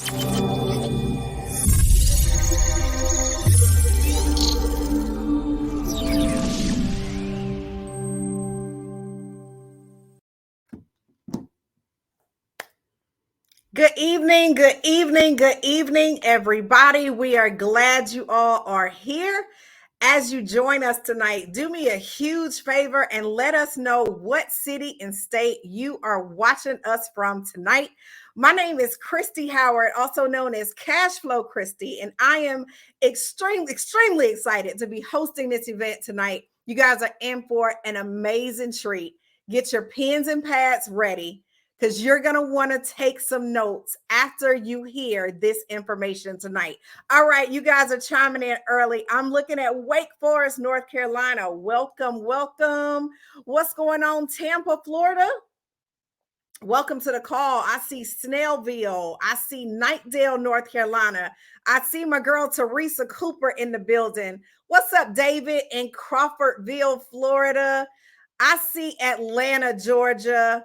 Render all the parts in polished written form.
Good evening, good evening, good evening, everybody. We are glad you all are here. As you join us tonight, do me a huge favor and let us know what city and state you are watching us from tonight. My name is Christy Howard, also known as CashFlow Christy, and I am extremely excited to be hosting this event tonight. You guys are in for an amazing treat. Get your pens and pads ready, because you're going to want to take some notes after you hear this information tonight. All right, you guys are chiming in early. I'm looking at Wake Forest, North Carolina. Welcome, welcome. What's going on, Tampa, Florida? Welcome to the call. I see Snellville. I see Knightdale, North Carolina. I see my girl Teresa Cooper in the building. What's up, David, in Crawfordville, Florida? I see Atlanta, Georgia.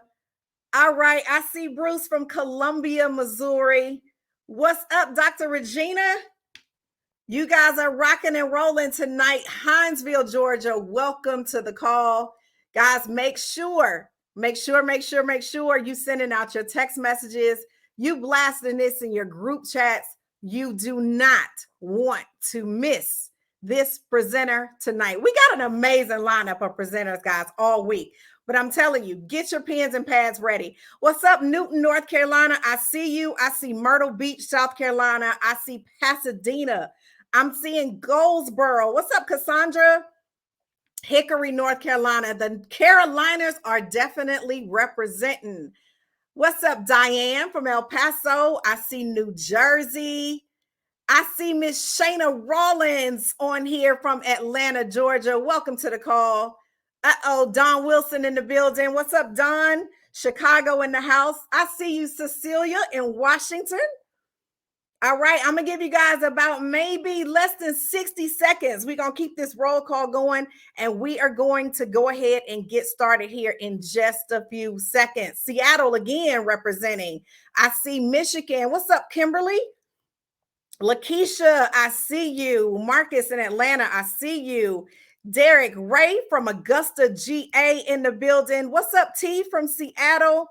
All right, I see Bruce from Columbia, Missouri. What's up, Dr. Regina? You guys are rocking and rolling tonight. Hinesville, Georgia, welcome to the call. Guys, make sure you sending out your text messages. You blasting this in your group chats. You do not want to miss this presenter tonight. We got an amazing lineup of presenters, guys, all week. But I'm telling you, get your pens and pads ready. What's up, Newton, North Carolina? I see you. I see Myrtle Beach, South Carolina. I see Pasadena. I'm seeing Goldsboro. What's up, Cassandra? Hickory, North Carolina. The Carolinas are definitely representing. What's up, Diane from El Paso? I see New Jersey. I see Miss Shayna Rollins on here from Atlanta, Georgia. Welcome to the call. Don Wilson in the building. What's up, Don? Chicago in the house. I see you, Cecilia, in Washington. All right, I'm going to give you guys about maybe less than 60 seconds. We're going to keep this roll call going, and we are going to go ahead and get started here in just a few seconds. Seattle again representing. I see Michigan. What's up, Kimberly? Lakeisha, I see you. Marcus in Atlanta, I see you. Derek Ray from Augusta, GA in the building. What's up, T from Seattle?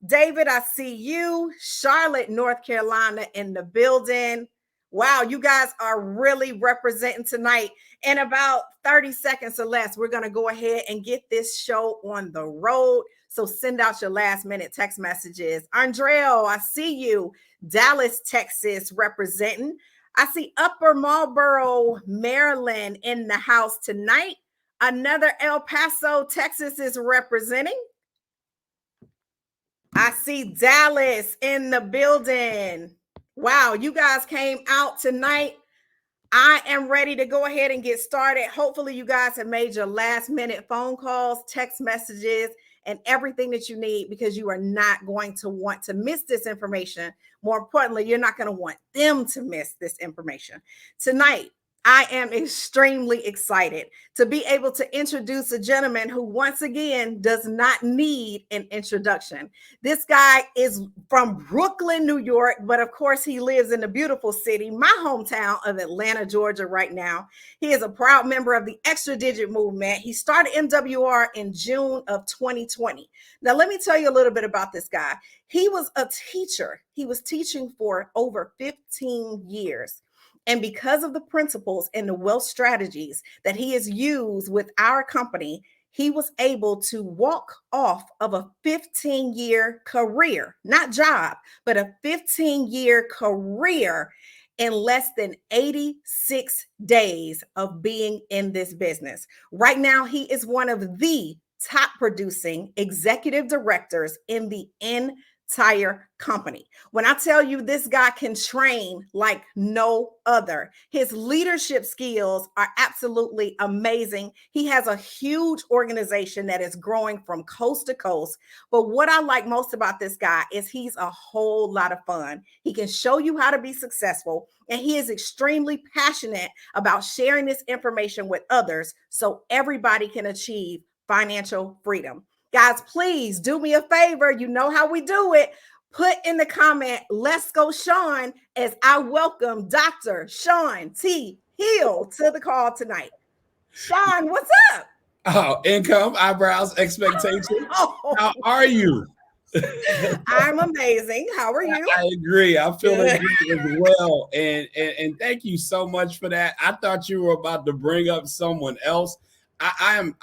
David, I see you. Charlotte, North Carolina in the building. Wow, you guys are really representing tonight. In about 30 seconds or less, we're going to go ahead and get this show on the road. So send out your last minute text messages. Andreo, I see you. Dallas, Texas representing. I see Upper Marlboro, Maryland in the house tonight. Another El Paso, Texas is representing. I see Dallas in the building. Wow, you guys came out tonight. I am ready to go ahead and get started. Hopefully you guys have made your last minute phone calls, text messages, and everything that you need, because you are not going to want to miss this information. More importantly, you're not going to want them to miss this information. Tonight, I am extremely excited to be able to introduce a gentleman who, once again, does not need an introduction. This guy is from Brooklyn, New York, but of course he lives in the beautiful city, my hometown of Atlanta, Georgia right now. He is a proud member of the Extra Digit movement. He started MWR in June of 2020. Now, let me tell you a little bit about this guy. He was a teacher. He was teaching for over 15 years. And because of the principles and the wealth strategies that he has used with our company, he was able to walk off of a 15-year career, not job, but a 15-year career in less than 86 days of being in this business. Right now, he is one of the top producing executive directors in the entire company. When I tell you this guy can train like no other, his leadership skills are absolutely amazing. He has a huge organization that is growing from coast to coast. But what I like most about this guy is he's a whole lot of fun. He can show you how to be successful, and he is extremely passionate about sharing this information with others so everybody can achieve financial freedom. Guys, please do me a favor. You know how we do it. Put in the comment, let's go, Sean, as I welcome Dr. Sean T. Hill to the call tonight. Sean, what's up? Oh, income, eyebrows, expectation. Oh, How are you? I'm amazing. How are you? I agree. I'm feeling Good. good as well. And thank you so much for that. I thought you were about to bring up someone else. I'm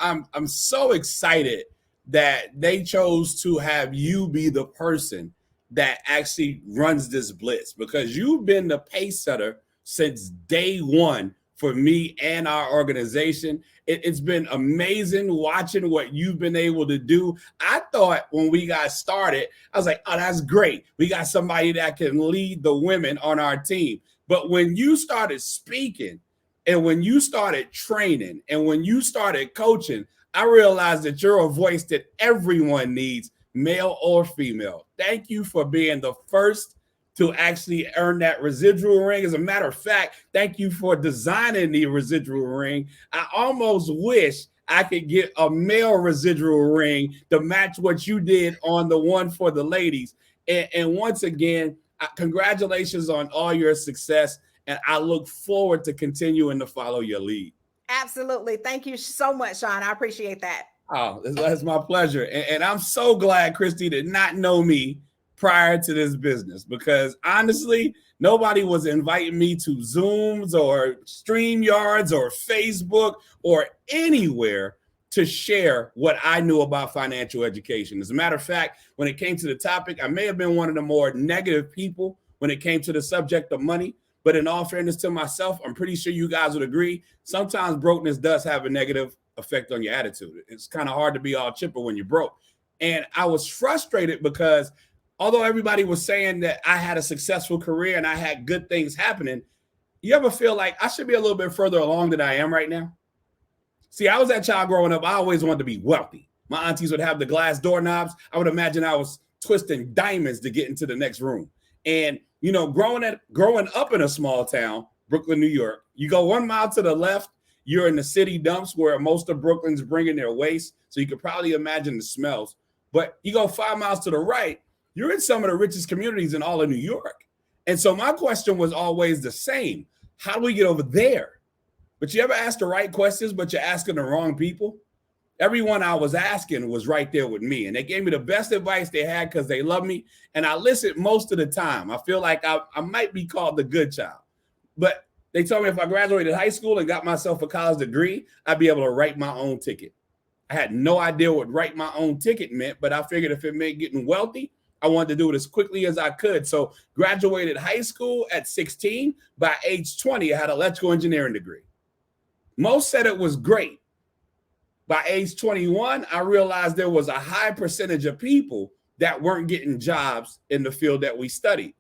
so excited that they chose to have you be the person that actually runs this blitz, because you've been the pace setter since day one for me and our organization. It's been amazing watching what you've been able to do. I thought when we got started, I was like, oh, that's great. We got somebody that can lead the women on our team. But when you started speaking and when you started training and when you started coaching, I realized that you're a voice that everyone needs, male or female. Thank you for being the first to actually earn that residual ring. As a matter of fact, thank you for designing the residual ring. I almost wish I could get a male residual ring to match what you did on the one for the ladies. And once again, congratulations on all your success. And I look forward to continuing to follow your lead. Absolutely. Thank you so much, Sean. I appreciate that. Oh, that's my pleasure. And I'm so glad Christy did not know me prior to this business, because honestly, nobody was inviting me to Zooms or StreamYards or Facebook or anywhere to share what I knew about financial education. As a matter of fact, when it came to the topic, I may have been one of the more negative people when it came to the subject of money. But in all fairness to myself, I'm pretty sure you guys would agree, sometimes brokenness does have a negative effect on your attitude. It's kind of hard to be all chipper when you're broke. And I was frustrated because although everybody was saying that I had a successful career and I had good things happening, you ever feel like I should be a little bit further along than I am right now? See, I was that child growing up. I always wanted to be wealthy. My aunties would have the glass doorknobs. I would imagine I was twisting diamonds to get into the next room. And, you know, growing up in a small town, Brooklyn, New York, you go 1 mile to the left, you're in the city dumps where most of Brooklyn's bringing their waste. So you could probably imagine the smells. But you go 5 miles to the right, you're in some of the richest communities in all of New York. And so my question was always the same. How do we get over there? But you ever ask the right questions, but you're asking the wrong people? Everyone I was asking was right there with me. And they gave me the best advice they had because they love me. And I listened most of the time. I feel like I might be called the good child. But they told me if I graduated high school and got myself a college degree, I'd be able to write my own ticket. I had no idea what write my own ticket meant, but I figured if it meant getting wealthy, I wanted to do it as quickly as I could. So graduated high school at 16. By age 20, I had an electrical engineering degree. Most said it was great. By age 21, I realized there was a high percentage of people that weren't getting jobs in the field that we studied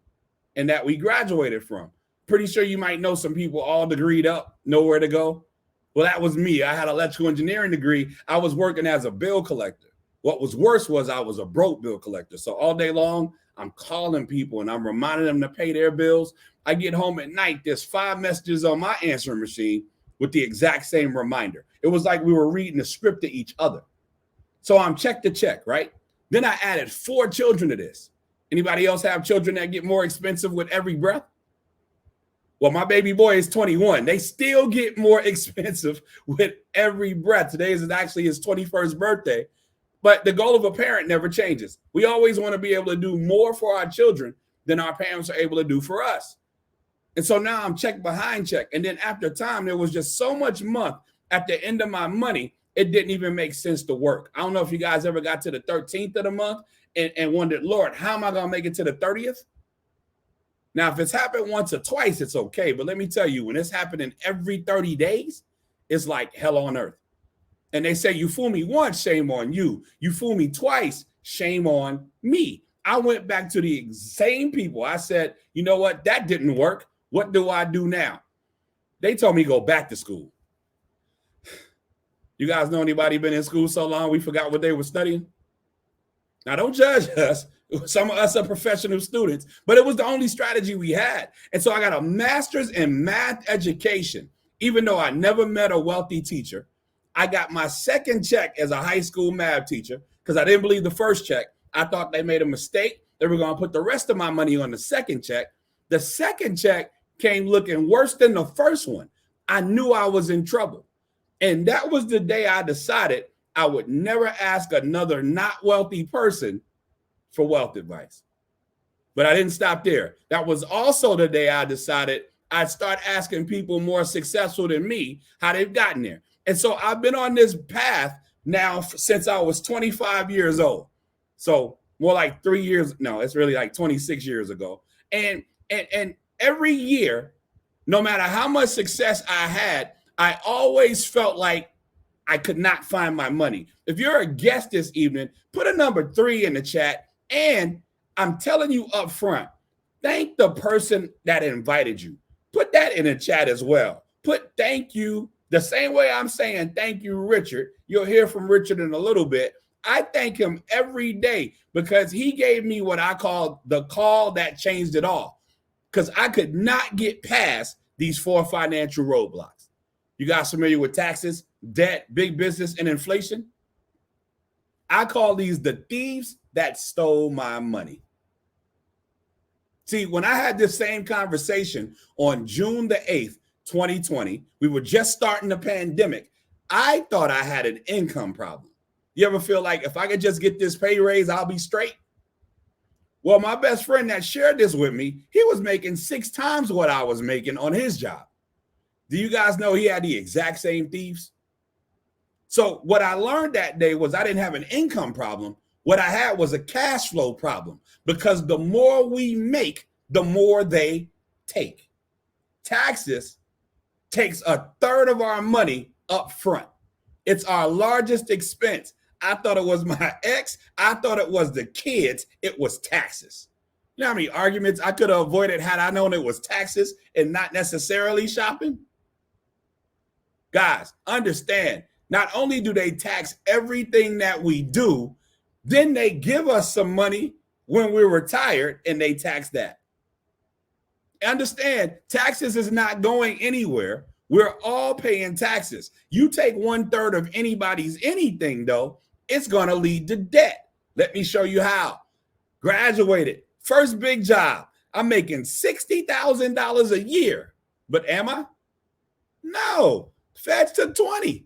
and that we graduated from. Pretty sure you might know some people all degreed up, nowhere to go. Well, that was me. I had an electrical engineering degree. I was working as a bill collector. What was worse was I was a broke bill collector. So all day long, I'm calling people and I'm reminding them to pay their bills. I get home at night, there's 5 messages on my answering machine with the exact same reminder. It was like we were reading a script to each other. So I'm check to check, right? Then I added 4 children to this. Anybody else have children that get more expensive with every breath? Well, my baby boy is 21. They still get more expensive with every breath. Today is actually his 21st birthday. But the goal of a parent never changes. We always want to be able to do more for our children than our parents are able to do for us. And so now I'm check behind check. And then after time, there was just so much month at the end of my money, it didn't even make sense to work. I don't know if you guys ever got to the 13th of the month and wondered, Lord, how am I going to make it to the 30th? Now, if it's happened once or twice, it's okay. But let me tell you, when it's happening every 30 days, it's like hell on earth. And they say, you fool me once, shame on you. You fool me twice, shame on me. I went back to the same people. I said, you know what? That didn't work. What do I do now? They told me go back to school. You guys know anybody been in school so long we forgot what they were studying? Now, don't judge us. Some of us are professional students, but it was the only strategy we had. And so I got a master's in math education, even though I never met a wealthy teacher. I got my second check as a high school math teacher because I didn't believe the first check. I thought they made a mistake They were going to put the rest of my money on the second check. The second check came looking worse than the first one. I knew I was in trouble. And that was the day I decided I would never ask another not wealthy person for wealth advice. But I didn't stop there. That was also the day I decided I'd start asking people more successful than me how they've gotten there. And so I've been on this path now since I was 25 years old. So more like 3 years. No, it's really like 26 years ago. And every year, no matter how much success I had, I always felt like I could not find my money. If you're a guest this evening, put a number 3 in the chat. And I'm telling you up front, thank the person that invited you. Put that in the chat as well. Put thank you the same way I'm saying thank you, Richard. You'll hear from Richard in a little bit. I thank him every day because he gave me what I call the call that changed it all. Because I could not get past these 4 financial roadblocks. You guys familiar with taxes, debt, big business, and inflation? I call these the thieves that stole my money. See, when I had this same conversation on June the 8th, 2020, we were just starting the pandemic. I thought I had an income problem. You ever feel like if I could just get this pay raise, I'll be straight? Well, my best friend that shared this with me, he was making 6 times what I was making on his job. Do you guys know he had the exact same thieves? So what I learned that day was I didn't have an income problem. What I had was a cash flow problem because the more we make, the more they take. Taxes takes a third of our money up front. It's our largest expense. I thought it was my ex. I thought it was the kids. It was taxes. You know how many arguments I could have avoided had I known it was taxes and not necessarily shopping? Guys, understand, not only do they tax everything that we do, then they give us some money when we're retired and they tax that. Understand, taxes is not going anywhere. We're all paying taxes. You take 1/3 of anybody's anything, though, it's going to lead to debt. Let me show you how. Graduated, first big job. I'm making $60,000 a year. But am I? No, Feds to 20.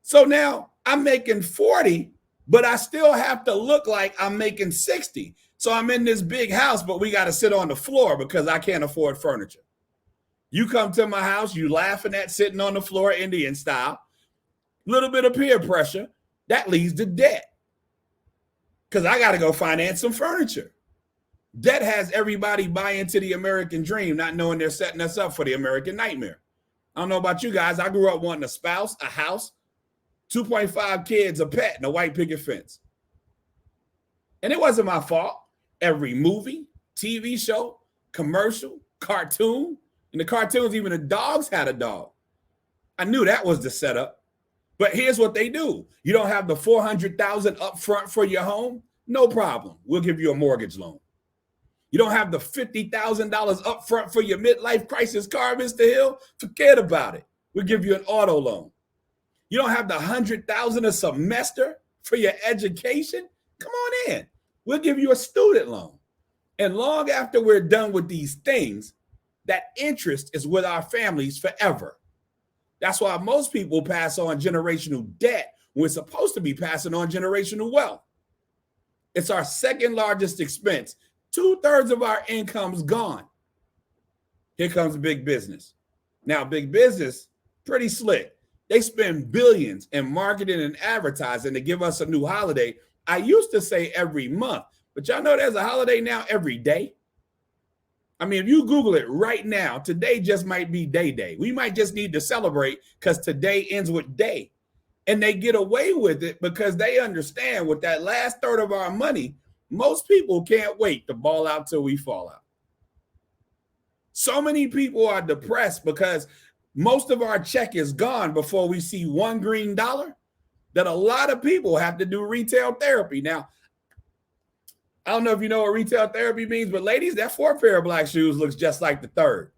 So now I'm making 40, but I still have to look like I'm making 60. So I'm in this big house, but we got to sit on the floor because I can't afford furniture. You come to my house, you laughing at sitting on the floor, Indian style, little bit of peer pressure, that leads to debt because I got to go finance some furniture. Debt has everybody buy into the American dream, not knowing they're setting us up for the American nightmare. I don't know about you guys. I grew up wanting a spouse, a house, 2.5 kids, a pet, and a white picket fence. And it wasn't my fault. Every movie, TV show, commercial, cartoon, and the cartoons, even the dogs had a dog. I knew that was the setup. But here's what they do. You don't have the $400,000 up front for your home? No problem. We'll give you a mortgage loan. You don't have the $50,000 up front for your midlife crisis car, Mr. Hill? Forget about it. We'll give you an auto loan. You don't have the $100,000 a semester for your education? Come on in. We'll give you a student loan. And long after we're done with these things, that interest is with our families forever. That's why most people pass on generational debt when we're supposed to be passing on generational wealth. It's our second largest expense. 2/3 of our income's gone. Here comes big business. Now, big business, pretty slick. They spend billions in marketing and advertising to give us a new holiday. I used to say every month, but y'all know there's a holiday now every day. I mean, if you Google it right now, today just might be day. We might just need to celebrate because today ends with day. And they get away with it because they understand with that last third of our money, most people can't wait to ball out till we fall out. So many people are depressed because most of our check is gone before we see one green dollar that a lot of people have to do retail therapy. Now, I don't know if you know what retail therapy means, but ladies, that 4th pair of black shoes looks just like the 3rd.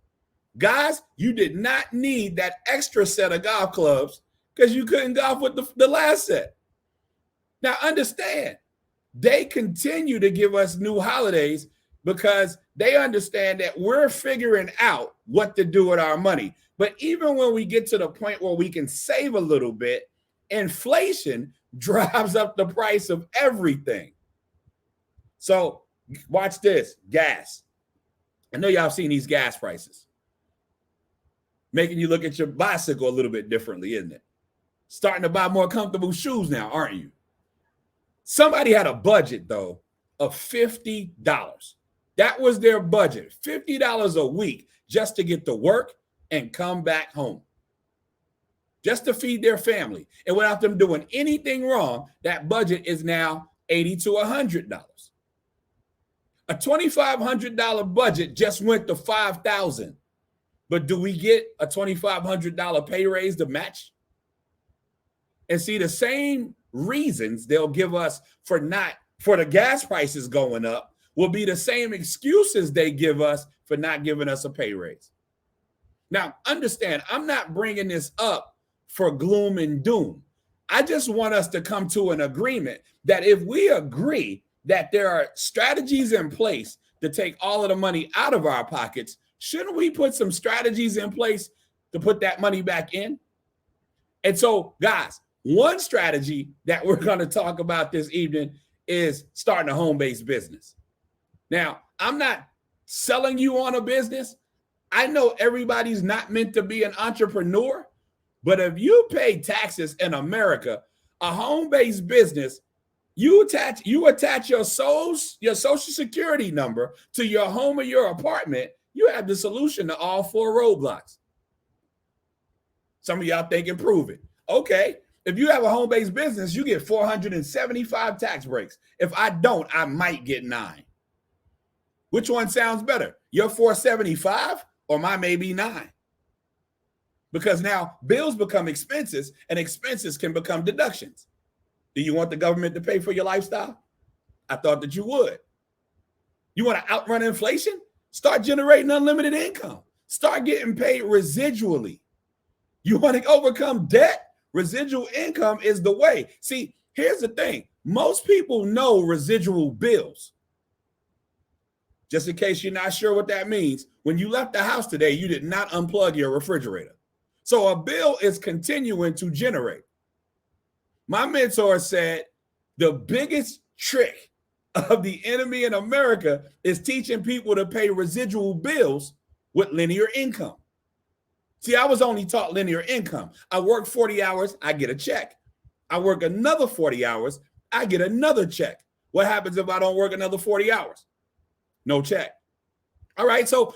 Guys, you did not need that extra set of golf clubs because you couldn't golf with the last set. Now, understand, they continue to give us new holidays because they understand that we're figuring out what to do with our money. But even when we get to the point where we can save a little bit, inflation drives up the price of everything. So watch this, gas. I know y'all seen these gas prices. Making you look at your bicycle a little bit differently, isn't it? Starting to buy more comfortable shoes now, aren't you? Somebody had a budget, though, of $50. That was their budget, $50 a week just to get to work and come back home, just to feed their family. And without them doing anything wrong, that budget is now $80 to $100. A $2,500 budget just went to $5,000. But do we get a $2,500 pay raise to match? And see, the same reasons they'll give us for the gas prices going up will be the same excuses they give us for not giving us a pay raise. Now, understand, I'm not bringing this up for gloom and doom. I just want us to come to an agreement that if we agree that there are strategies in place to take all of the money out of our pockets, shouldn't we put some strategies in place to put that money back in? And so, guys, one strategy that we're going to talk about this evening is starting a home-based business. Now, I'm not selling you on a business. I know everybody's not meant to be an entrepreneur, but if you pay taxes in America, a home-based business, you attach your social security number to your home or your apartment, you have the solution to all 4 roadblocks. Some of y'all think improve it. Okay, if you have a home-based business, you get 475 tax breaks. If I don't, I might get 9. Which one sounds better? Your 475 or my maybe 9? Because now bills become expenses and expenses can become deductions. Do you want the government to pay for your lifestyle? I thought that you would. You want to outrun inflation? Start generating unlimited income. Start getting paid residually. You want to overcome debt? Residual income is the way. See, here's the thing. Most people know residual bills. Just in case you're not sure what that means, when you left the house today, you did not unplug your refrigerator. So a bill is continuing to generate. My mentor said the biggest trick of the enemy in America is teaching people to pay residual bills with linear income. See, I was only taught linear income. I work 40 hours, I get a check. I work another 40 hours, I get another check. What happens if I don't work another 40 hours? No check. All right, so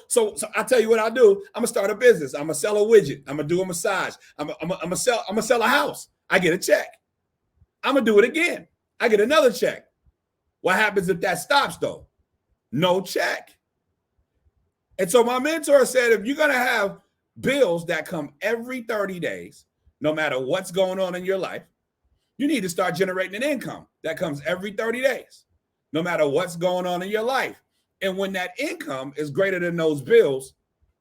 I tell you what I'll do. I'm gonna start a business. I'm gonna sell a widget. I'm gonna do a massage. I'm gonna sell a house. I get a check. I'm gonna do it again. I get another check. What happens if that stops though? No check. And so my mentor said, if you're gonna have bills that come every 30 days, no matter what's going on in your life, you need to start generating an income that comes every 30 days, no matter what's going on in your life. And when that income is greater than those bills,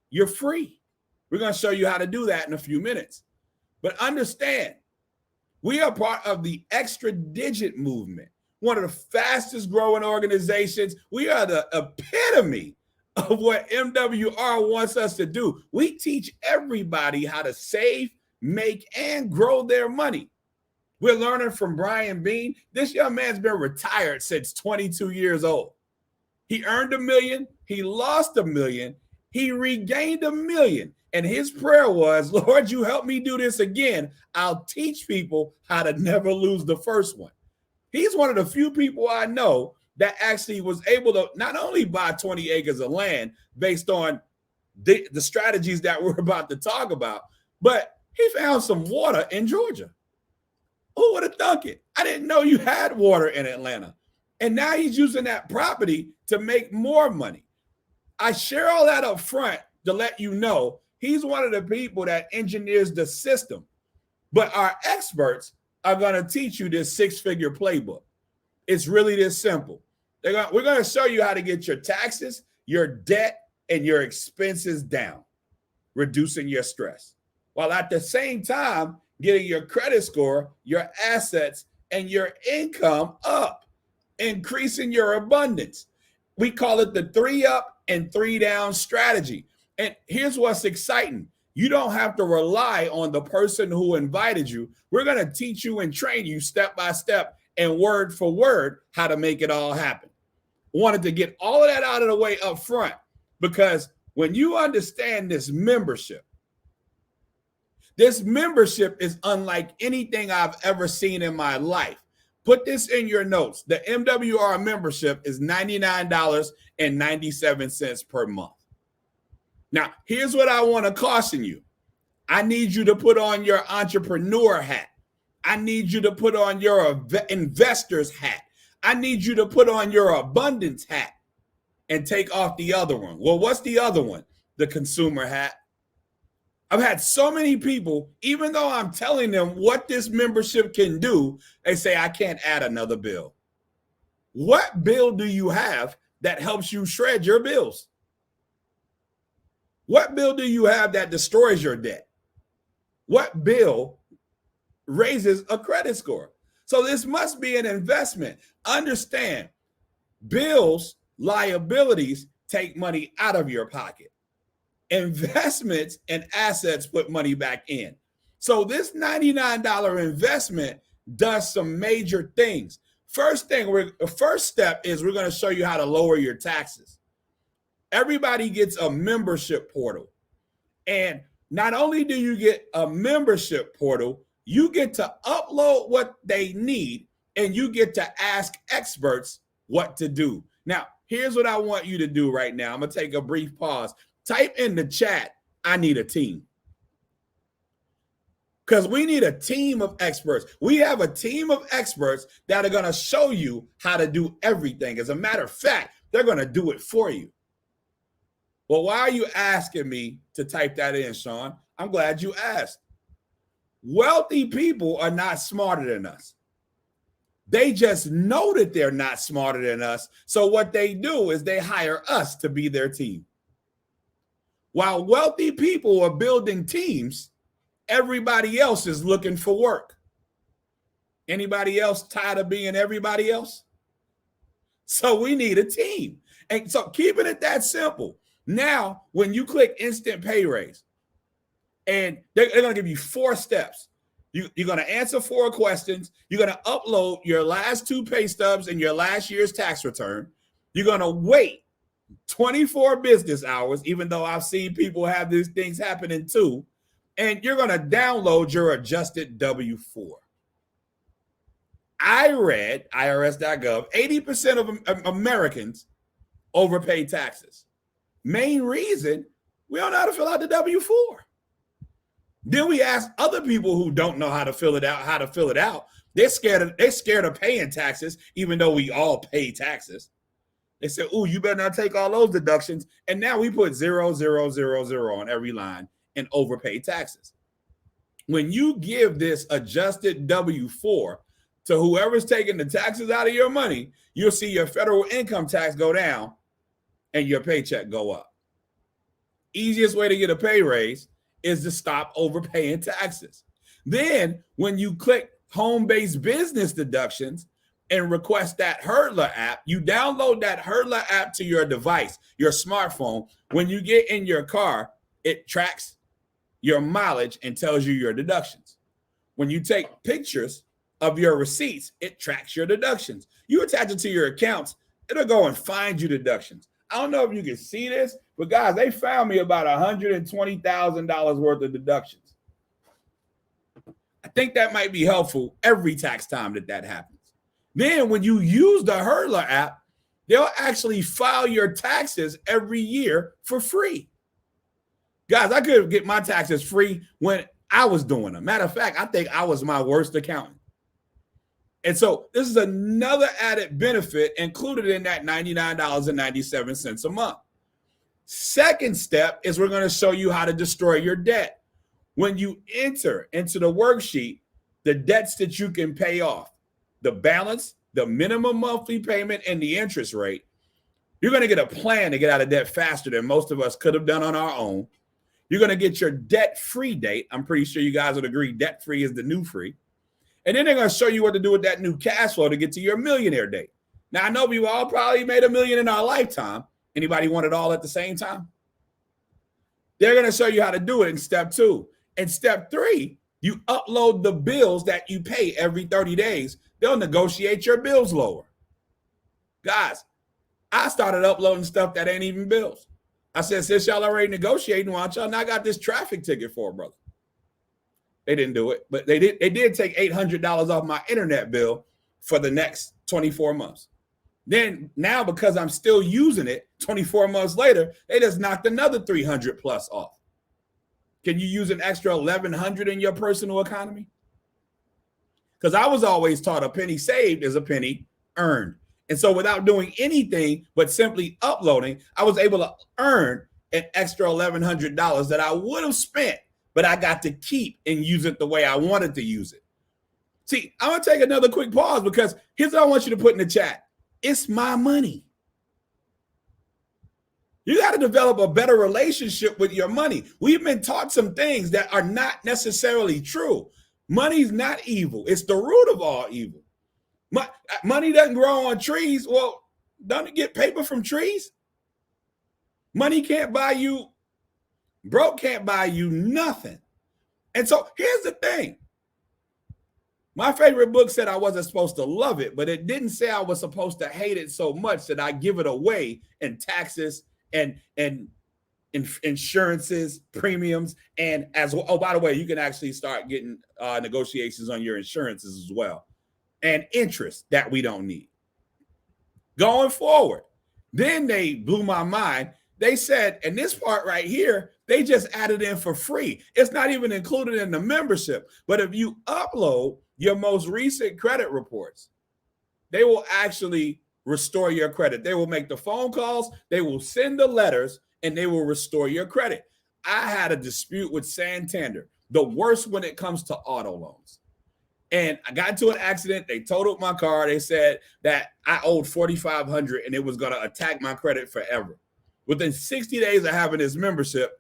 you're free. We're going to show you how to do that in a few minutes. But understand, we are part of the extra digit movement, one of the fastest growing organizations. We are the epitome of what MWR wants us to do. We teach everybody how to save, make, and grow their money. We're learning from Brian Bean. This young man's been retired since 22 years old. He earned $1 million. He lost $1 million. He regained $1 million. And his prayer was, Lord, you help me do this again. I'll teach people how to never lose the first one. He's one of the few people I know that actually was able to not only buy 20 acres of land based on the strategies that we're about to talk about, but he found some water in Georgia. Who would have thunk it? I didn't know you had water in Atlanta. And now he's using that property to make more money. I share all that up front to let you know he's one of the people that engineers the system. But our experts are going to teach you this 6-figure playbook. It's really this simple. We're going to show you how to get your taxes, your debt, and your expenses down, reducing your stress, while at the same time getting your credit score, your assets, and your income up. increasing your abundance. We call it the 3 up and 3 down strategy. And here's what's exciting. You don't have to rely on the person who invited you. We're going to teach you and train you step by step and word for word how to make it all happen. Wanted to get all of that out of the way up front, because when you understand this membership is unlike anything I've ever seen in my life. Put this in your notes. The MWR membership is $99.97 per month. Now, here's what I want to caution you. I need you to put on your entrepreneur hat. I need you to put on your investor's hat. I need you to put on your abundance hat and take off the other one. Well, what's the other one? The consumer hat. I've had so many people, even though I'm telling them what this membership can do, they say, I can't add another bill. What bill do you have that helps you shred your bills? What bill do you have that destroys your debt? What bill raises a credit score? So this must be an investment. Understand, bills, liabilities take money out of your pocket. Investments and assets put money back in. So this $99 investment does some major things. First step is we're going to show you how to lower your taxes. Everybody gets a membership portal. And not only do you get a membership portal, you get to upload what they need, and you get to ask experts what to do. Now, here's what I want you to do right now. I'm going to take a brief pause. Type in the chat, I need a team. Because we need a team of experts. We have a team of experts that are going to show you how to do everything. As a matter of fact, they're going to do it for you. Well, why are you asking me to type that in, Sean? I'm glad you asked. Wealthy people are not smarter than us. They just know that they're not smarter than us. So what they do is they hire us to be their team. While wealthy people are building teams, everybody else is looking for work. Anybody else tired of being everybody else? So we need a team. And so keeping it that simple. Now, when you click instant pay raise, and they're going to give you 4 steps. You're going to answer 4 questions. You're going to upload your last 2 pay stubs and your last year's tax return. You're going to wait 24 business hours, even though I've seen people have these things happen in 2. And you're going to download your adjusted W-4. I read IRS.gov, 80% of Americans overpay taxes. Main reason, we don't know how to fill out the W-4. Then we ask other people who don't know how to fill it out, They're scared of paying taxes, even though we all pay taxes. They say, "Ooh, you better not take all those deductions." And now we put 0, 0, 0, 0 on every line and overpay taxes. When you give this adjusted W-4 to whoever's taking the taxes out of your money, you'll see your federal income tax go down and your paycheck go up. Easiest way to get a pay raise is to stop overpaying taxes. Then when you click home-based business deductions and request that Hurdler app, you download that Hurdler app to your device, your smartphone. When you get in your car, it tracks your mileage and tells you your deductions. When you take pictures of your receipts, it tracks your deductions. You attach it to your accounts, it'll go and find you deductions. I don't know if you can see this, but guys, they found me about $120,000 worth of deductions. I think that might be helpful every tax time that happens. Then when you use the Hurdler app, they'll actually file your taxes every year for free. Guys, I could get my taxes free when I was doing them. Matter of fact, I think I was my worst accountant. And so this is another added benefit included in that $99.97 a month. Second step is we're going to show you how to destroy your debt. When you enter into the worksheet, the debts that you can pay off, the balance, the minimum monthly payment, and the interest rate, you're going to get a plan to get out of debt faster than most of us could have done on our own. You're going to get your debt-free date. I'm pretty sure you guys would agree debt-free is the new free. And then they're going to show you what to do with that new cash flow to get to your millionaire date. Now, I know we all probably made $1 million in our lifetime. Anybody want it all at the same time? They're going to show you how to do it in step 2. In step 3, you upload the bills that you pay every 30 days. They'll negotiate your bills lower. Guys, I started uploading stuff that ain't even bills. I said, since y'all already negotiating, why don't y'all not got this traffic ticket for, brother? They didn't do it, but they did take $800 off my internet bill for the next 24 months. Then now, because I'm still using it 24 months later, they just knocked another 300 plus off. Can you use an extra 1,100 in your personal economy? Because I was always taught a penny saved is a penny earned. And so without doing anything but simply uploading, I was able to earn an extra $1,100 that I would have spent, but I got to keep and use it the way I wanted to use it. See, I'm going to take another quick pause because here's what I want you to put in the chat. It's my money. You got to develop a better relationship with your money. We've been taught some things that are not necessarily true. Money's not evil. It's the root of all evil. Money doesn't grow on trees. Well, don't it get paper from trees? Money can't buy you, broke can't buy you nothing. And so here's the thing. My favorite book said I wasn't supposed to love it, but it didn't say I was supposed to hate it so much that I give it away in taxes and insurances, premiums, and as well. Oh, by the way, you can actually start getting negotiations on your insurances as well, and interest that we don't need. Going forward, then they blew my mind. They said, and this part right here, they just added in for free. It's not even included in the membership. But if you upload your most recent credit reports, they will actually restore your credit. They will make the phone calls, they will send the letters, and they will restore your credit. I had a dispute with Santander, the worst when it comes to auto loans. And I got into an accident. They totaled my car. They said that I owed $4,500 and it was going to attack my credit forever. Within 60 days of having this membership,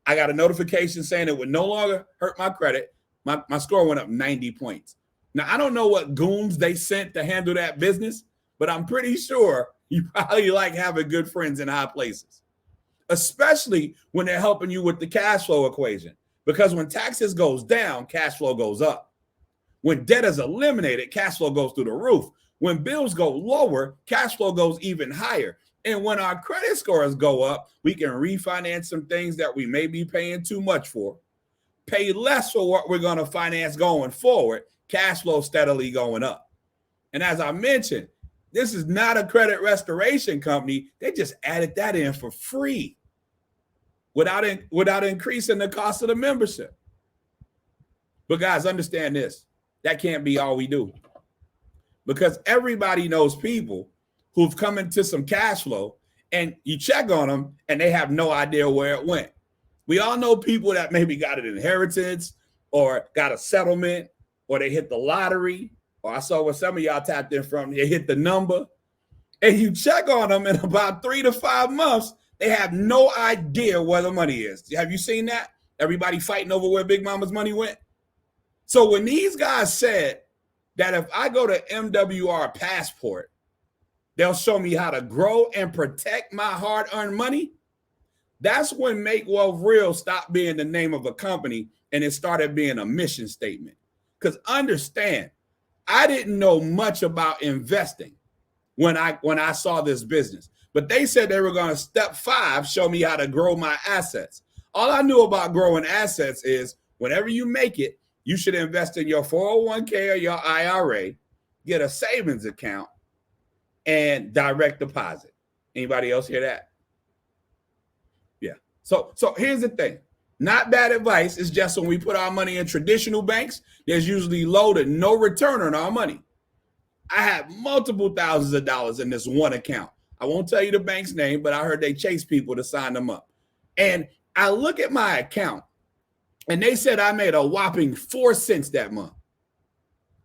I got a notification saying it would no longer hurt my credit. My score went up 90 points. Now, I don't know what goons they sent to handle that business, but I'm pretty sure you probably like having good friends in high places, especially when they're helping you with the cash flow equation. Because when taxes goes down, cash flow goes up. When debt is eliminated, cash flow goes through the roof. When bills go lower, cash flow goes even higher. And when our credit scores go up, we can refinance some things that we may be paying too much for, pay less for what we're going to finance going forward, cash flow steadily going up. And as I mentioned, this is not a credit restoration company. They just added that in for free without increasing the cost of the membership. But guys, understand this. That can't be all we do, because everybody knows people who've come into some cash flow and you check on them and they have no idea where it went. We all know people that maybe got an inheritance or got a settlement or they hit the lottery, or I saw what some of y'all tapped in from, they hit the number, and you check on them in about 3 to 5 months, they have no idea where the money is. Have you seen that? Everybody fighting over where Big Mama's money went. So when these guys said that if I go to MWR Passport, they'll show me how to grow and protect my hard-earned money, that's when Make Wealth Real stopped being the name of a company and it started being a mission statement. Because understand, I didn't know much about investing when I saw this business, but they said they were going to step 5, show me how to grow my assets. All I knew about growing assets is whenever you make it, you should invest in your 401k or your IRA, get a savings account, and direct deposit. Anybody else hear that? Yeah. So here's the thing. Not bad advice. It's just when we put our money in traditional banks, there's usually low to no return on our money. I have multiple thousands of dollars in this one account. I won't tell you the bank's name, but I heard they chase people to sign them up. And I look at my account, and they said I made a whopping 4 cents that month.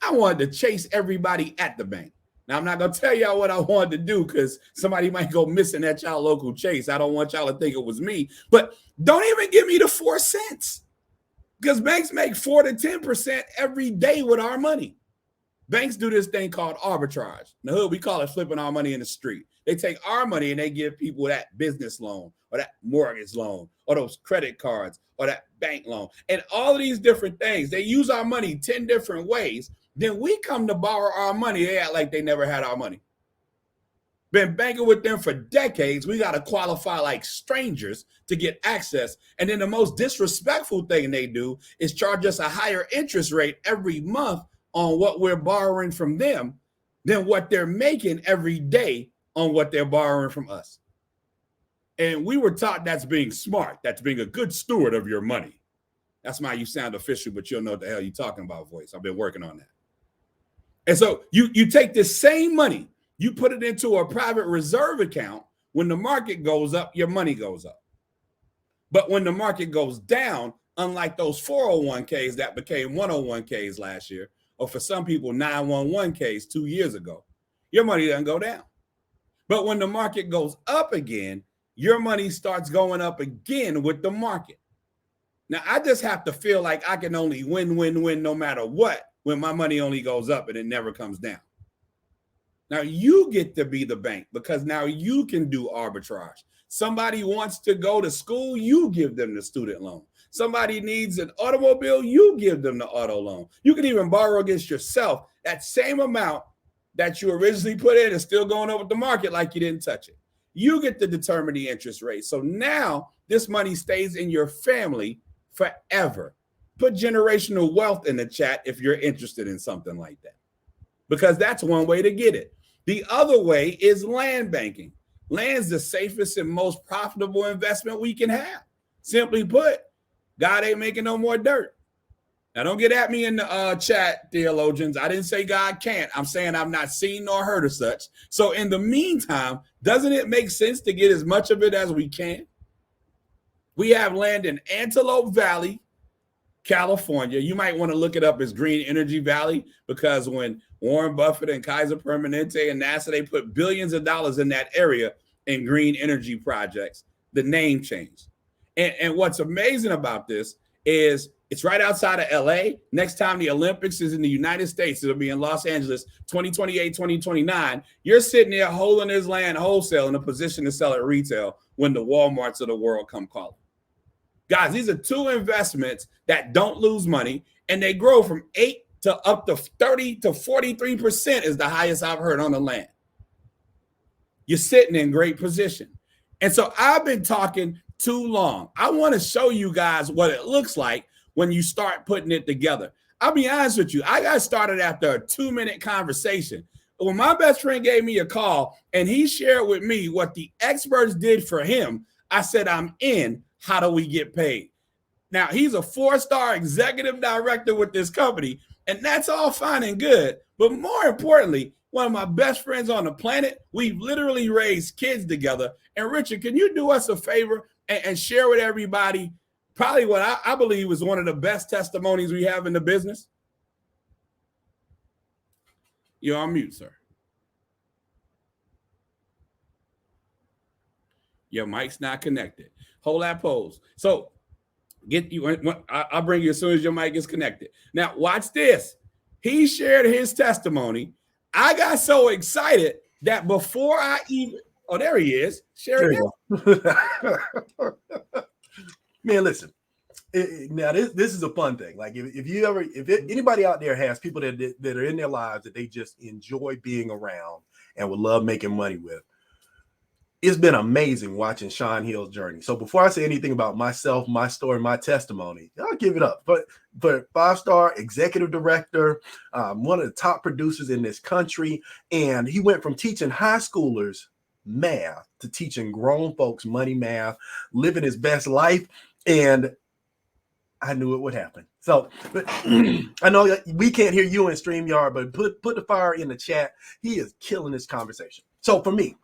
I wanted to chase everybody at the bank. Now, I'm not going to tell y'all what I wanted to do because somebody might go missing at y'all local chase. I don't want y'all to think it was me. But don't even give me the 4 cents, because banks make 4 to 10% every day with our money. Banks do this thing called arbitrage. In the hood, we call it flipping our money in the street. They take our money and they give people that business loan or that mortgage loan or those credit cards or that bank loan and all of these different things. They use our money 10 different ways. Then we come to borrow our money. They act like they never had our money. Been banking with them for decades. We got to qualify like strangers to get access. And then the most disrespectful thing they do is charge us a higher interest rate every month on what we're borrowing from them than what they're making every day on what they're borrowing from us. And we were taught that's being smart, that's being a good steward of your money. That's why you sound official, but you'll know what the hell you're talking about, voice. I've been working on that. And so you take this same money, you put it into a private reserve account. When the market goes up, your money goes up. But when the market goes down, unlike those 401ks that became 101ks last year, or for some people, 911ks 2 years ago, your money doesn't go down. But when the market goes up again, your money starts going up again with the market. Now, I just have to feel like I can only win no matter what when my money only goes up and it never comes down. Now, you get to be the bank because now you can do arbitrage. Somebody wants to go to school, you give them the student loan. Somebody needs an automobile, you give them the auto loan. You can even borrow against yourself. That same amount that you originally put in is still going up with the market like you didn't touch it. You get to determine the interest rate. So now this money stays in your family forever. Put generational wealth in the chat if you're interested in something like that, because that's one way to get it. The other way is land banking. Land's the safest and most profitable investment we can have. Simply put, God ain't making no more dirt. Now, don't get at me in the chat, theologians. I didn't say God can't. I'm saying I've not seen nor heard of such. So in the meantime, doesn't it make sense to get as much of it as we can? We have land in Antelope Valley, California. You might want to look it up as Green Energy Valley, because when Warren Buffett and Kaiser Permanente and NASA, they put billions of dollars in that area in green energy projects, the name changed. And what's amazing about this is it's right outside of LA. Next time the Olympics is in the United States, it'll be in Los Angeles, 2028, 2029. You're sitting there holding this land wholesale in a position to sell it retail when the Walmarts of the world come calling. Guys, these are two investments that don't lose money, and they grow from 8 to up to 30 to 43% is the highest I've heard on the land. You're sitting in great position. And so I've been talking too long. I want to show you guys what it looks like when you start putting it together. I'll be honest with you. I got started after a 2-minute conversation. When my best friend gave me a call and he shared with me what the experts did for him, I said, I'm in. How do we get paid? Now, he's a 4-star executive director with this company, and that's all fine and good. But more importantly, one of my best friends on the planet, we've literally raised kids together. And Richard, can you do us a favor and share with everybody probably what I believe was one of the best testimonies we have in the business? You're on mute, sir. Your mic's not connected. Hold that pose. So get you. I'll bring you as soon as your mic is connected. Now watch this. He shared his testimony. I got so excited that before I even, oh, there he is. Share it. Man, listen. Now this is a fun thing. Like if anybody out there has people that are in their lives that they just enjoy being around and would love making money with, it's been amazing watching Sean Hill's journey. So before I say anything about myself, my story, my testimony, I'll give it up. But 5-star executive director, one of the top producers in this country, and he went from teaching high schoolers math to teaching grown folks money math, living his best life, and I knew it would happen. So but I know we can't hear you in StreamYard, but put the fire in the chat. He is killing this conversation. So for me,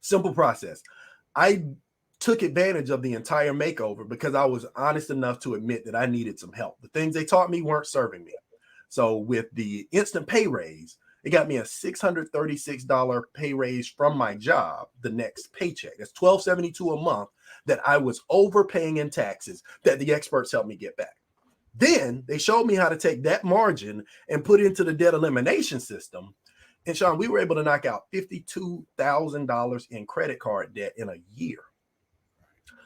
simple process. I took advantage of the entire makeover because I was honest enough to admit that I needed some help. The things they taught me weren't serving me. So with the instant pay raise, it got me a $636 pay raise from my job, the next paycheck. That's $1,272 a month that I was overpaying in taxes that the experts helped me get back. Then they showed me how to take that margin and put it into the debt elimination system. And Sean, we were able to knock out $52,000 in credit card debt in a year.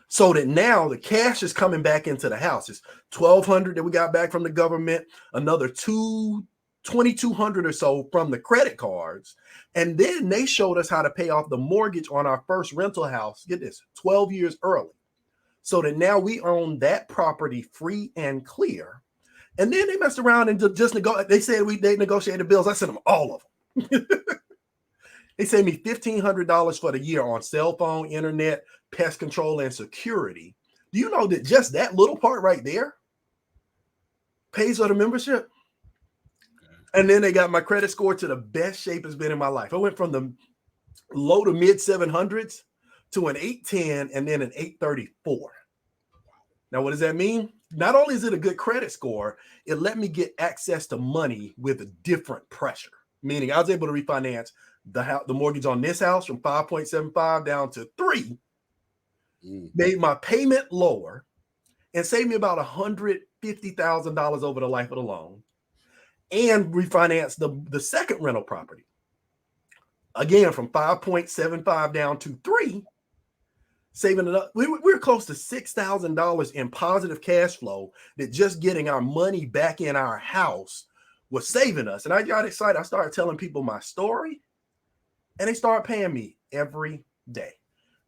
So that now the cash is coming back into the house. It's $1,200 that we got back from the government, another $2,200 or so from the credit cards. And then they showed us how to pay off the mortgage on our first rental house. Get this, 12 years early. So that now we own that property free and clear. And then they messed around and just they said they negotiated bills. I sent them all of them. They sent me $1,500 for the year on cell phone, internet, pest control, and security. Do you know that just that little part right there pays for the membership? And then they got my credit score to the best shape it's been in my life. I went from the low to mid 700s to an 810 and then an 834. Now, what does that mean? Not only is it a good credit score, it let me get access to money with a different pressure. Meaning I was able to refinance the mortgage on this house from 5.75 down to 3, made my payment lower, and saved me about $150,000 over the life of the loan, and refinance the second rental property. Again, from 5.75 down to 3, saving it up. We're close to $6,000 in positive cash flow that just getting our money back in our house was saving us. And I got excited. I started telling people my story, and they started paying me every day.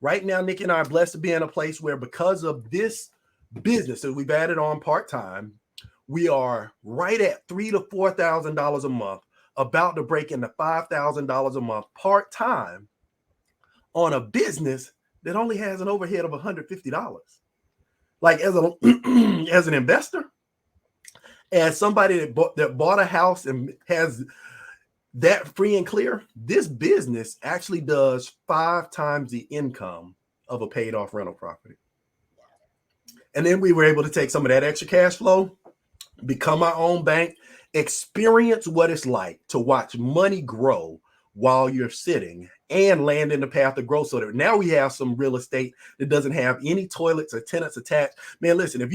Right now, Nikki and I are blessed to be in a place where, because of this business that we've added on part-time, we are right at $3,000 to $4,000 a month, about to break into $5,000 a month part-time on a business that only has an overhead of $150. Like as an investor, as somebody that bought a house and has that free and clear, this business actually does 5 times the income of a paid off rental property. And then we were able to take some of that extra cash flow, become our own bank, experience what it's like to watch money grow while you're sitting, and land in the path of growth. So that now we have some real estate that doesn't have any toilets or tenants attached. Man, listen,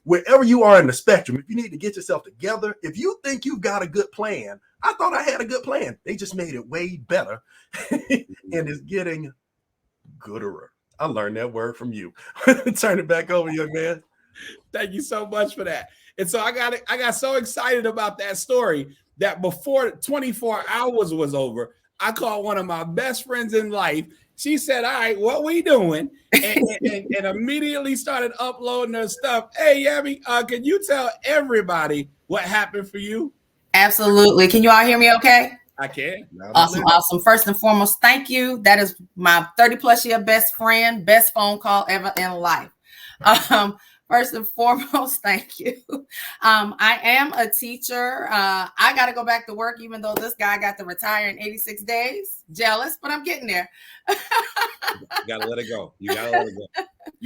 wherever you are in the spectrum, if you need to get yourself together, if you think you've got a good plan, I thought I had a good plan. They just made it way better and it's getting gooder. I learned that word from you. Turn it back over, young man. Thank you so much for that. And so I got so excited about that story that before 24 hours was over, I called one of my best friends in life. She said, all right, what we doing? And immediately started uploading her stuff. Hey, Yabby, can you tell everybody what happened for you? Absolutely. Can you all hear me okay? I can. Awesome. First and foremost, thank you. That is my 30 plus year best friend, best phone call ever in life. First and foremost, thank you. I am a teacher. I got to go back to work, even though this guy got to retire in 86 days. Jealous, but I'm getting there. You got to let it go. You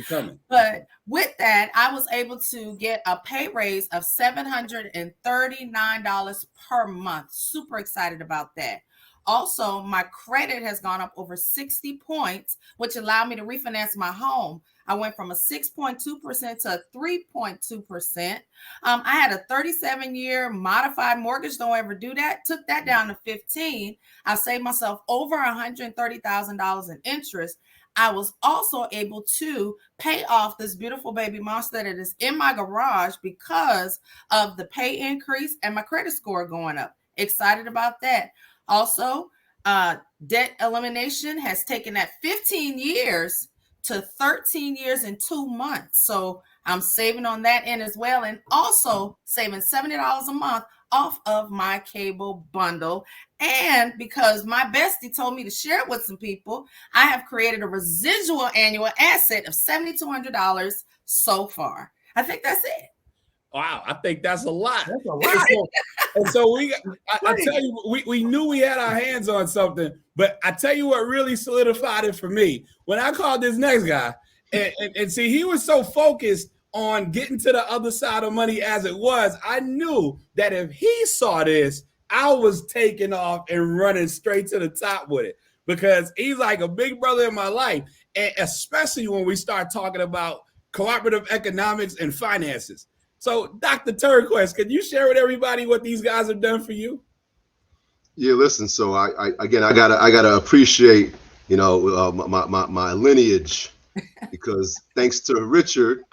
coming. But with that, I was able to get a pay raise of $739 per month. Super excited about that. Also, my credit has gone up over 60 points, which allowed me to refinance my home. I went from a 6.2% to a 3.2%. I had a 37-year modified mortgage. Don't ever do that. Took that down to 15. I saved myself over $130,000 in interest. I was also able to pay off this beautiful baby monster that is in my garage because of the pay increase and my credit score going up. Excited about that. Also, debt elimination has taken that 15 years to 13 years and 2 months. So I'm saving on that end as well. And also saving $70 a month off of my cable bundle. And because my bestie told me to share it with some people, I have created a residual annual asset of $7,200 so far. I think that's it. Wow, I think that's a lot. That's a lot. And so I tell you, we knew we had our hands on something, but I tell you what really solidified it for me. When I called this next guy, and see, he was so focused on getting to the other side of money as it was, I knew that if he saw this, I was taking off and running straight to the top with it, because he's like a big brother in my life, and especially when we start talking about cooperative economics and finances. So, Dr. Turnquist, can you share with everybody what these guys have done for you? Yeah, listen. So I gotta appreciate, my lineage, because thanks to Richard,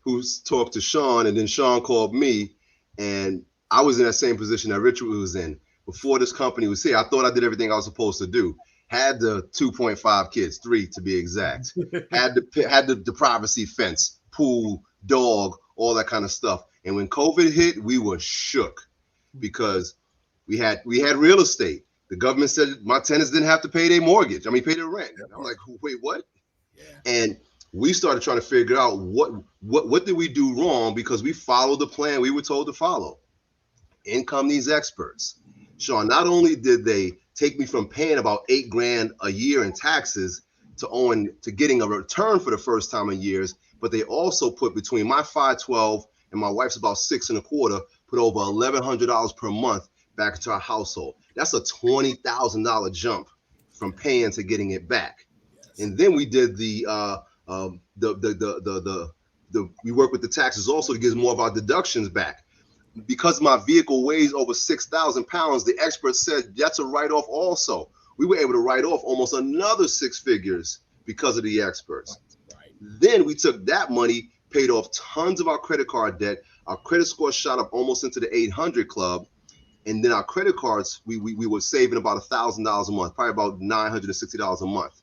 who's talked to Sean, and then Sean called me, and I was in that same position that Richard was in before this company was here. I thought I did everything I was supposed to do. Had the 2.5 kids, 3 to be exact. had the privacy fence, pool, dog, all that kind of stuff. And when COVID hit, we were shook because we had real estate. The government said my tenants didn't have to pay their mortgage. Pay their rent. I'm like, wait, what? Yeah. And we started trying to figure out what did we do wrong, because we followed the plan we were told to follow. In come these experts. Sean, not only did they take me from paying about $8,000 a year in taxes to getting a return for the first time in years, but they also put between my 512 and my wife's about 6.25, put over $1,100 per month back into our household. That's a $20,000 jump from paying to getting it back. Yes. And then we did we work with the taxes also to get more of our deductions back. Because my vehicle weighs over 6,000 pounds, the experts said that's a write-off also. We were able to write off almost another 6 figures because of the experts. Right. Then we took that money, paid off tons of our credit card debt. Our credit score shot up almost into the 800 club. And then our credit cards, we were saving about $1,000 a month, probably about $960 a month.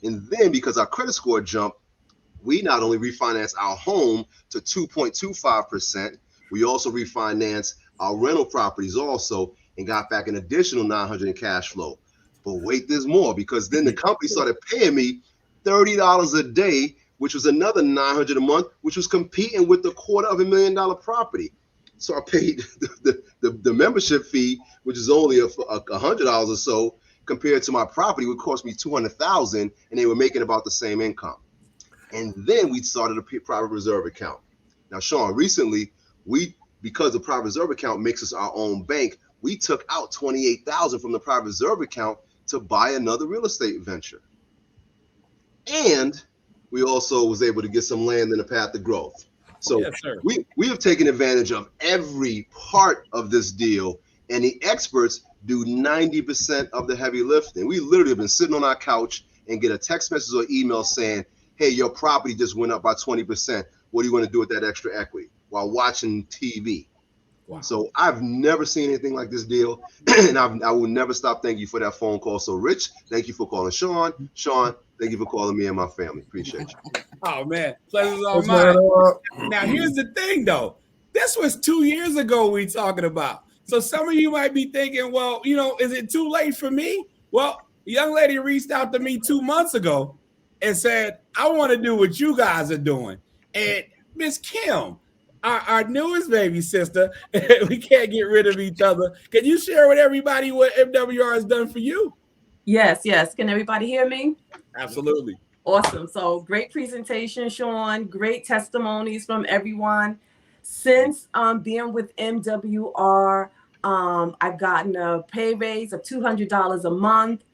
And then because our credit score jumped, we not only refinanced our home to 2.25%, we also refinanced our rental properties also and got back an additional $900 in cash flow. But wait, there's more, because then the company started paying me $30 a day, which was another $900 a month, which was competing with the $250,000 property. So I paid the membership fee, which is only $100 or so, compared to my property, would cost me $200,000, and they were making about the same income. And then we started a private reserve account. Now, Sean, recently, because the private reserve account makes us our own bank, we took out $28,000 from the private reserve account to buy another real estate venture. And we also was able to get some land in the path of growth. So yes, we have taken advantage of every part of this deal, and the experts do 90% of the heavy lifting. We literally have been sitting on our couch and get a text message or email saying, hey, your property just went up by 20%. What do you want to do with that extra equity? While watching TV. Wow. So I've never seen anything like this deal, and I will never stop thanking you for that phone call. So Rich, thank you for calling Sean. Sean, thank you for calling me and my family. Appreciate you. Oh man, pleasure's all mine. Now here's the thing though. This was 2 years ago we talking about. So some of you might be thinking, well, is it too late for me? Well, a young lady reached out to me 2 months ago and said, I want to do what you guys are doing. And Miss Kim, our newest baby sister, we can't get rid of each other. Can you share with everybody what MWR has done for you? Yes. Can everybody hear me? Absolutely. Awesome. So great presentation, Sean. Great testimonies from everyone. Since being with MWR, I've gotten a pay raise of $200 a month.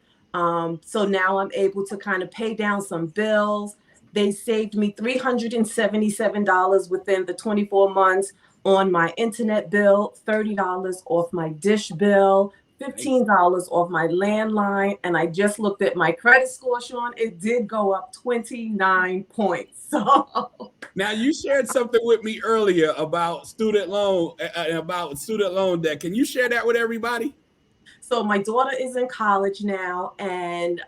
So now I'm able to kind of pay down some bills. They saved me $377 within the 24 months on my internet bill, $30 off my dish bill, $15 off my landline. And I just looked at my credit score, Sean. It did go up 29 points. So now you shared something with me earlier about student loan debt. Can you share that with everybody? So my daughter is in college now, and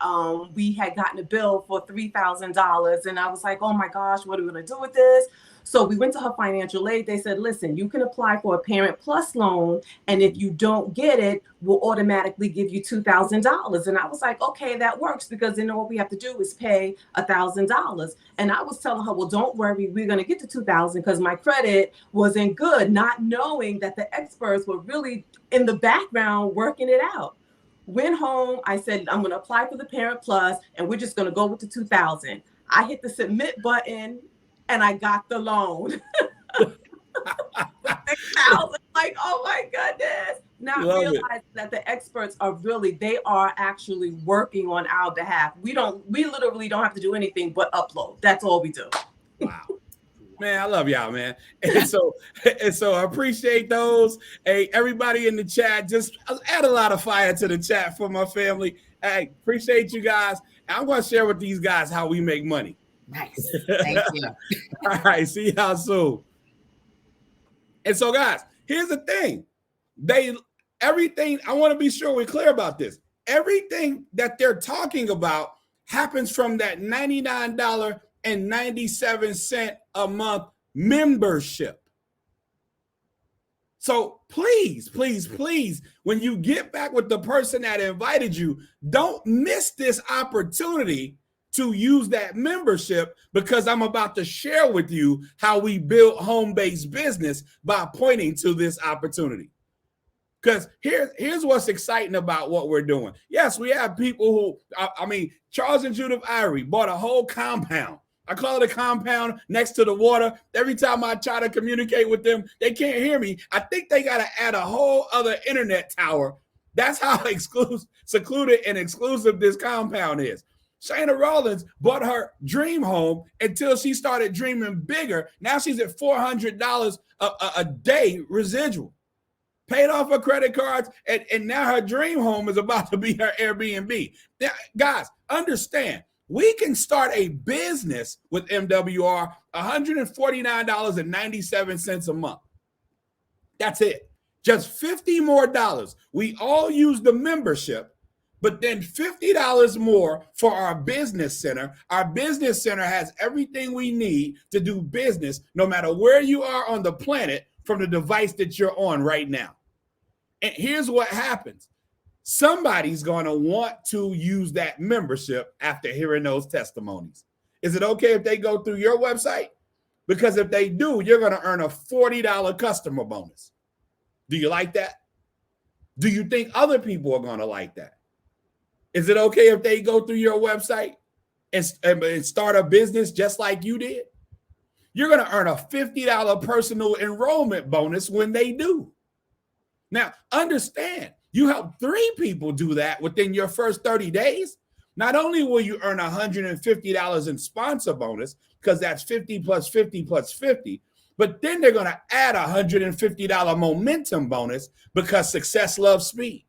we had gotten a bill for $3,000, and I was like, oh my gosh, what are we going to do with this? So we went to her financial aid. They said, listen, you can apply for a Parent Plus loan, and if you don't get it, we'll automatically give you $2,000. And I was like, okay, that works, because then all we have to do is pay $1,000. And I was telling her, well, don't worry, we're going to get to $2,000, because my credit wasn't good, not knowing that the experts were really in the background working it out. Went home. I said, I'm going to apply for the Parent Plus, and we're just going to go with the $2,000. I hit the submit button, and I got the loan. $6,000. Like, oh my goodness. Not realizing that the experts they are actually working on our behalf. We literally don't have to do anything but upload. That's all we do. Wow. Man, I love y'all, man. And so I appreciate those. Hey, everybody in the chat, just add a lot of fire to the chat for my family. Hey, appreciate you guys. I'm going to share with these guys how we make money. Nice. Thank you. All right. See y'all soon. And so, guys, here's the thing. Everything, I want to be sure we're clear about this. Everything that they're talking about happens from that $99.97 a month membership. So please, please, please, when you get back with the person that invited you, don't miss this opportunity to use that membership, because I'm about to share with you how we build home-based business by pointing to this opportunity. Because here's what's exciting about what we're doing. Yes, we have people who, Charles and Judith Irie bought a whole compound. I call it a compound next to the water. Every time I try to communicate with them, they can't hear me. I think they got to add a whole other internet tower. That's how secluded and exclusive this compound is. Shana Rollins bought her dream home until she started dreaming bigger. Now she's at $400 a day residual. Paid off her credit cards, and now her dream home is about to be her Airbnb. Now, guys, understand, we can start a business with MWR $149.97 a month. That's it. Just $50 more. We all use the membership, but then $50 more for our business center. Our business center has everything we need to do business, no matter where you are on the planet, from the device that you're on right now. And here's what happens. Somebody's going to want to use that membership after hearing those testimonies. Is it okay if they go through your website? Because if they do, you're going to earn a $40 customer bonus. Do you like that? Do you think other people are going to like that? Is it okay if they go through your website and start a business just like you did? You're going to earn a $50 personal enrollment bonus when they do. Now, understand, you help 3 people do that within your first 30 days. Not only will you earn $150 in sponsor bonus, because that's 50 plus 50 plus 50, but then they're going to add $150 momentum bonus because success loves speed.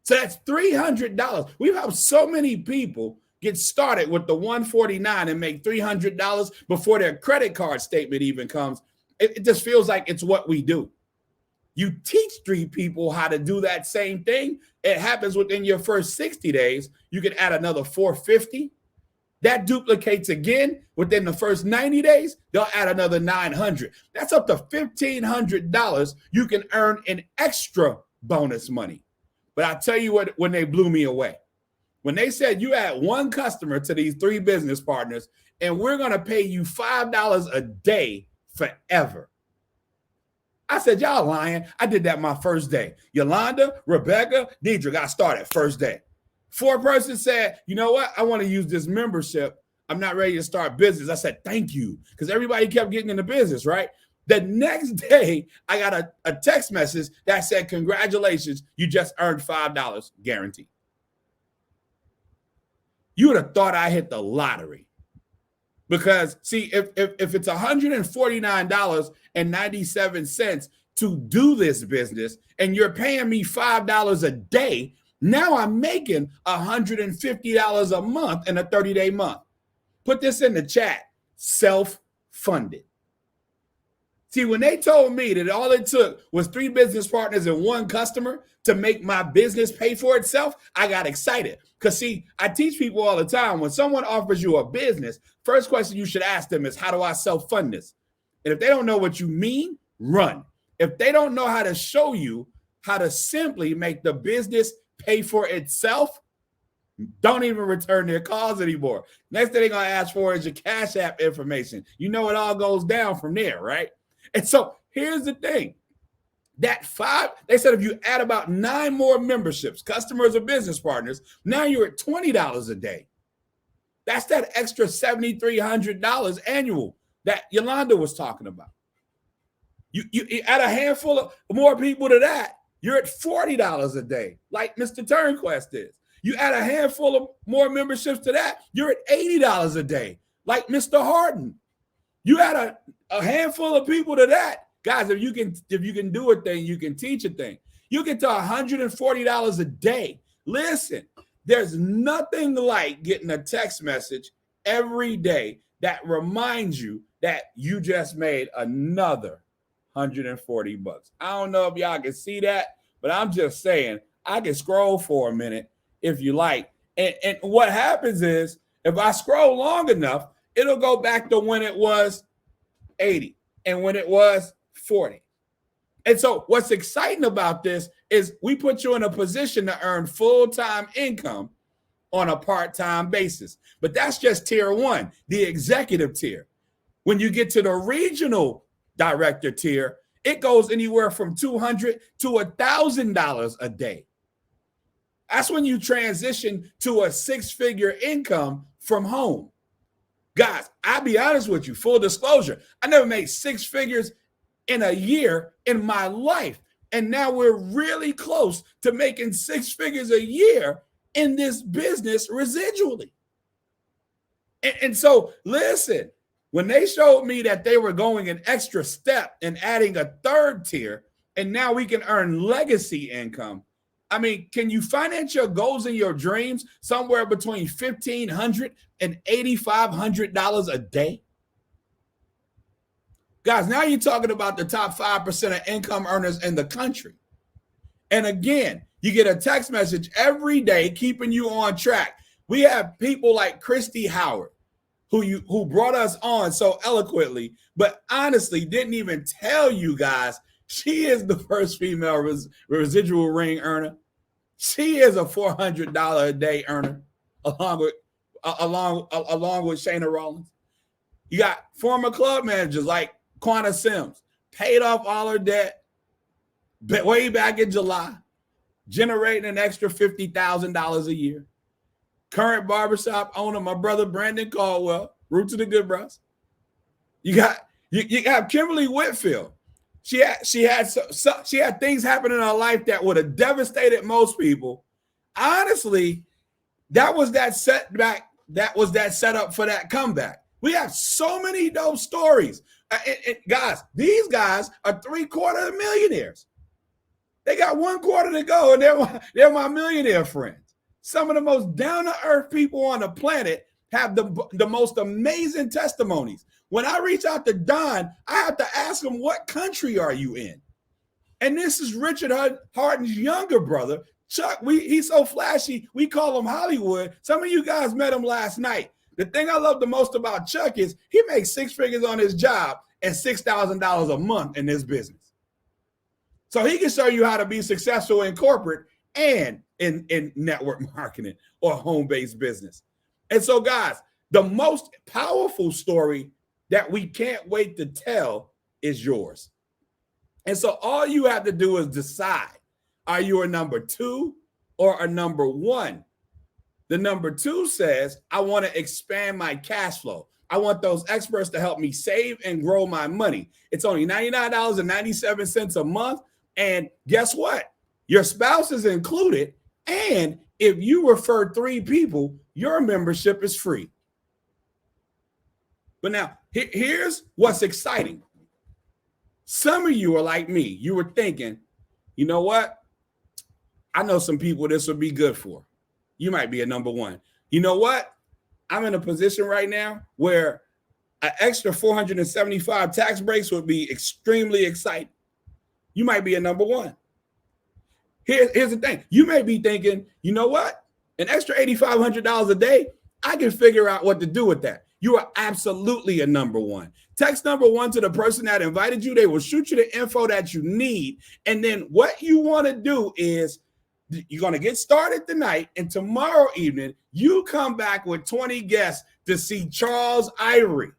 So that's $300. We've helped so many people get started with the $149 and make $300 before their credit card statement even comes. It just feels like it's what we do. You teach 3 people how to do that same thing. It happens within your first 60 days. You can add another $450. That duplicates again within the first 90 days. They'll add another $900. That's up to $1,500 you can earn in extra bonus money. But I tell you what, when they blew me away, when they said you add 1 customer to these 3 business partners, and we're going to pay you $5 a day forever. I said, y'all lying. I did that my first day. Yolanda, Rebecca, Deidre got started first day. 4 persons said, you know what? I want to use this membership. I'm not ready to start business. I said, thank you. Because everybody kept getting into business, right? The next day, I got a text message that said, congratulations, you just earned $5 guaranteed. You would have thought I hit the lottery. Because, see, if it's $149.97 to do this business, and you're paying me $5 a day, now I'm making $150 a month in a 30-day month. Put this in the chat, self-funded. See, when they told me that all it took was 3 business partners and 1 customer to make my business pay for itself, I got excited. Because, see, I teach people all the time, when someone offers you a business, first question you should ask them is, how do I self-fund this? And if they don't know what you mean, run. If they don't know how to show you how to simply make the business pay for itself, don't even return their calls anymore. Next thing they're going to ask for is your Cash App information. You know it all goes down from there, right? And so here's the thing. That 5, they said if you add about 9 more memberships, customers or business partners, now you're at $20 a day. That's that extra $7,300 annual that Yolanda was talking about. You add a handful of more people to that, you're at $40 a day, like Mr. Turnquest is. You add a handful of more memberships to that, you're at $80 a day, like Mr. Harden. You had a handful of people to that. Guys, if you can do a thing, you can teach a thing. You get to $140 a day. Listen, there's nothing like getting a text message every day that reminds you that you just made another $140. I don't know if y'all can see that, but I'm just saying, I can scroll for a minute if you like. And what happens is, if I scroll long enough, it'll go back to when it was 80 and when it was 40. And so what's exciting about this is we put you in a position to earn full-time income on a part-time basis. But that's just tier one, the executive tier. When you get to the regional director tier, it goes anywhere from $200 to $1,000 a day. That's when you transition to a six-figure income from home. Guys, I'll be honest with you, full disclosure, I never made six figures in a year in my life. And now we're really close to making six figures a year in this business residually. And so, listen, when they showed me that they were going an extra step and adding a third tier, and now we can earn legacy income. I mean, can you finance your goals and your dreams somewhere between $1,500 and $8,500 a day? Guys, now you're talking about the top 5% of income earners in the country. And again, you get a text message every day keeping you on track. We have people like Christy Howard, who brought us on so eloquently, but honestly didn't even tell you guys she is the first female residual ring earner. She is a $400 a day earner, along with Shayna Rollins. You got former club managers like Quanta Sims, paid off all her debt way back in July, generating an extra $50,000 a year. Current barbershop owner, my brother Brandon Caldwell, Roots of the Good Bros. You got Kimberly Whitfield. She had things happen in her life that would have devastated most people. Honestly, that was that setback. That was that setup for that comeback. We have so many dope stories. Guys, these guys are 3/4 millionaires. They got 1/4 to go, and they're my millionaire friends. Some of the most down-to-earth people on the planet have the most amazing testimonies. When I reach out to Don, I have to ask him, what country are you in? And this is Richard Harden's younger brother, Chuck. He's so flashy, we call him Hollywood. Some of you guys met him last night. The thing I love the most about Chuck is he makes six figures on his job and $6,000 a month in this business. So he can show you how to be successful in corporate and in network marketing or home-based business. And so, guys, the most powerful story that we can't wait to tell is yours. And so all you have to do is decide, are you a number 2 or a number 1? The number 2 says, I want to expand my cash flow. I want those experts to help me save and grow my money. It's only $99.97 a month. And guess what? Your spouse is included. And if you refer 3 people, your membership is free. But now, here's what's exciting. Some of you are like me. You were thinking, you know what? I know some people this would be good for. You might be a number 1. You know what? I'm in a position right now where an extra 475 tax breaks would be extremely exciting. You might be a number 1. Here's the thing. You may be thinking, you know what? An extra $8,500 a day, I can figure out what to do with that. You are absolutely a number 1. Text number 1 to the person that invited you. They will shoot you the info that you need. And then what you want to do is you're going to get started tonight. And tomorrow evening, you come back with 20 guests to see Charles Ivory,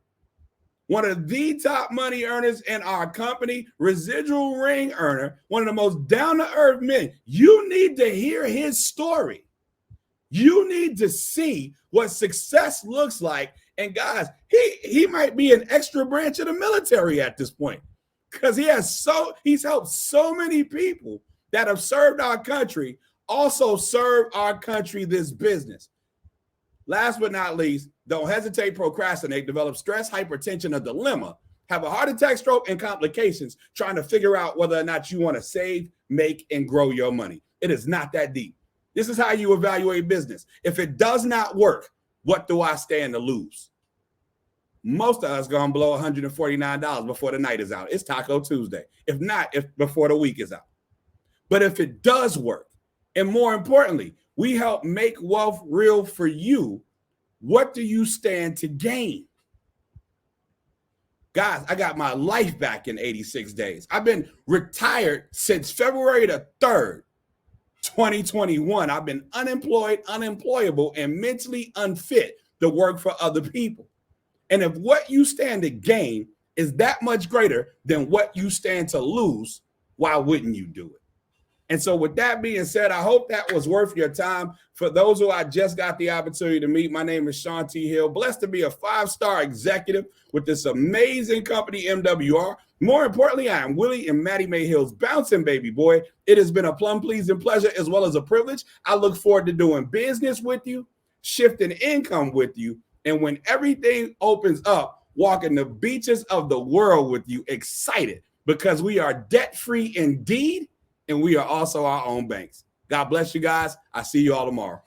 one of the top money earners in our company, residual ring earner, one of the most down-to-earth men. You need to hear his story. You need to see what success looks like. And guys, he might be an extra branch of the military at this point, because he's helped so many people that have served our country, also serve our country this business. Last but not least, Don't hesitate, procrastinate, develop stress, hypertension, or dilemma, have a heart attack, stroke, and complications trying to figure out whether or not you want to save, make, and grow your money. It is not that deep. This is how you evaluate business. If it does not work, what do I stand to lose? Most of us gonna blow $149 before the night is out. It's Taco Tuesday. If not, before the week is out. But if it does work, and more importantly, we help make wealth real for you, what do you stand to gain? Guys, I got my life back in 86 days. I've been retired since February the 3rd, 2021. I've been unemployed, unemployable, and mentally unfit to work for other people. And if what you stand to gain is that much greater than what you stand to lose, why wouldn't you do it? And so with that being said, I hope that was worth your time. For those who I just got the opportunity to meet, my name is Sean T. Hill, blessed to be a 5-star executive with this amazing company, MWR. More importantly, I am Willie and Maddie Mae Hill's bouncing baby boy. It has been a plum pleasing pleasure as well as a privilege. I look forward to doing business with you, shifting income with you, and when everything opens up, walking the beaches of the world with you, excited because we are debt-free indeed, and we are also our own banks. God bless you guys. I'll see you all tomorrow.